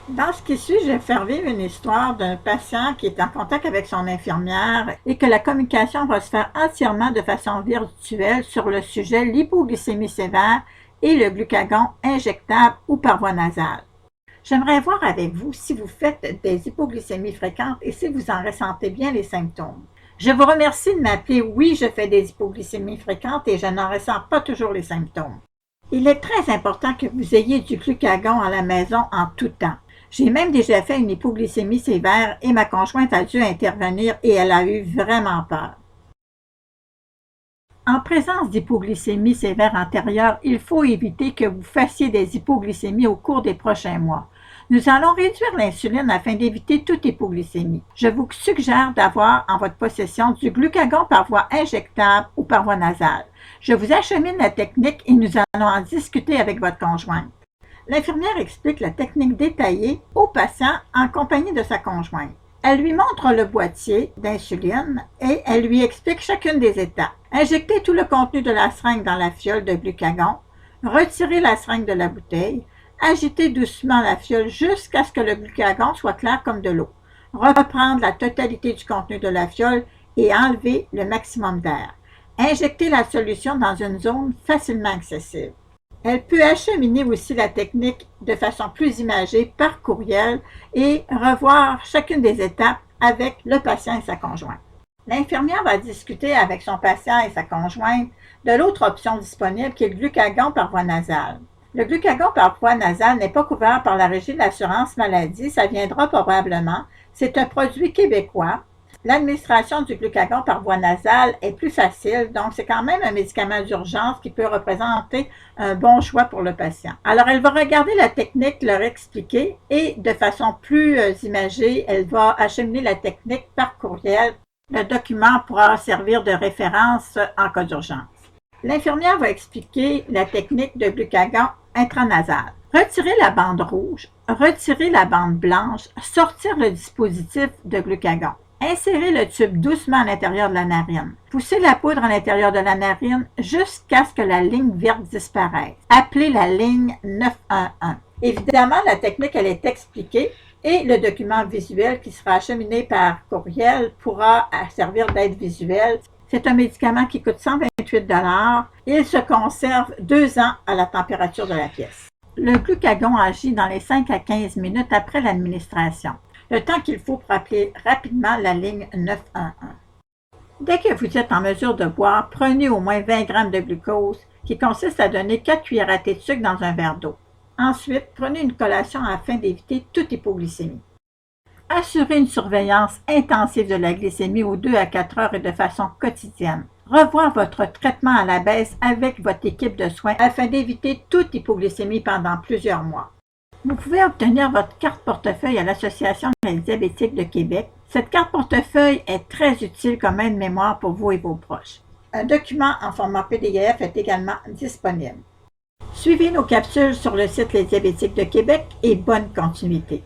Dans ce qui suit, je vais faire vivre une histoire d'un patient qui est en contact avec son infirmière et que la communication va se faire entièrement de façon virtuelle sur le sujet l'hypoglycémie sévère et le glucagon injectable ou par voie nasale. J'aimerais voir avec vous si vous faites des hypoglycémies fréquentes et si vous en ressentez bien les symptômes. Je vous remercie de m'appeler. Oui, je fais des hypoglycémies fréquentes et je n'en ressens pas toujours les symptômes. Il est très important que vous ayez du glucagon à la maison en tout temps. J'ai même déjà fait une hypoglycémie sévère et ma conjointe a dû intervenir et elle a eu vraiment peur. En présence d'hypoglycémie sévère antérieure, il faut éviter que vous fassiez des hypoglycémies au cours des prochains mois. Nous allons réduire l'insuline afin d'éviter toute hypoglycémie. Je vous suggère d'avoir en votre possession du glucagon par voie injectable ou par voie nasale. Je vous achemine la technique et nous allons en discuter avec votre conjointe. L'infirmière explique la technique détaillée au patient en compagnie de sa conjointe. Elle lui montre le boîtier d'insuline et elle lui explique chacune des étapes. Injecter tout le contenu de la seringue dans la fiole de glucagon, retirer la seringue de la bouteille, agiter doucement la fiole jusqu'à ce que le glucagon soit clair comme de l'eau, reprendre la totalité du contenu de la fiole et enlever le maximum d'air. Injecter la solution dans une zone facilement accessible. Elle peut acheminer aussi la technique de façon plus imagée par courriel et revoir chacune des étapes avec le patient et sa conjointe. L'infirmière va discuter avec son patient et sa conjointe de l'autre option disponible qui est le glucagon par voie nasale. Le glucagon par voie nasale n'est pas couvert par la Régie de l'assurance maladie, ça viendra probablement. C'est un produit québécois. L'administration du glucagon par voie nasale est plus facile, donc c'est quand même un médicament d'urgence qui peut représenter un bon choix pour le patient. Alors, elle va regarder la technique, leur expliquer et de façon plus imagée, elle va acheminer la technique par courriel. Le document pourra servir de référence en cas d'urgence. L'infirmière va expliquer la technique de glucagon intranasal. Retirer la bande rouge, retirer la bande blanche, sortir le dispositif de glucagon. Insérer le tube doucement à l'intérieur de la narine. Pousser la poudre à l'intérieur de la narine jusqu'à ce que la ligne verte disparaisse. Appelez la ligne 911. Évidemment, la technique, elle est expliquée et le document visuel qui sera acheminé par courriel pourra servir d'aide visuelle. C'est un médicament qui coûte 128 $. Il se conserve 2 ans à la température de la pièce. Le glucagon agit dans les 5 à 15 minutes après l'administration. Le temps qu'il faut pour appeler rapidement la ligne 911. Dès que vous êtes en mesure de boire, prenez au moins 20 g de glucose, qui consiste à donner 4 cuillères à thé de sucre dans un verre d'eau. Ensuite, prenez une collation afin d'éviter toute hypoglycémie. Assurez une surveillance intensive de la glycémie aux 2 à 4 heures et de façon quotidienne. Revoir votre traitement à la baisse avec votre équipe de soins afin d'éviter toute hypoglycémie pendant plusieurs mois. Vous pouvez obtenir votre carte portefeuille à l'Association des diabétiques de Québec. Cette carte portefeuille est très utile comme aide-mémoire pour vous et vos proches. Un document en format PDF est également disponible. Suivez nos capsules sur le site Les Diabétiques de Québec et bonne continuité.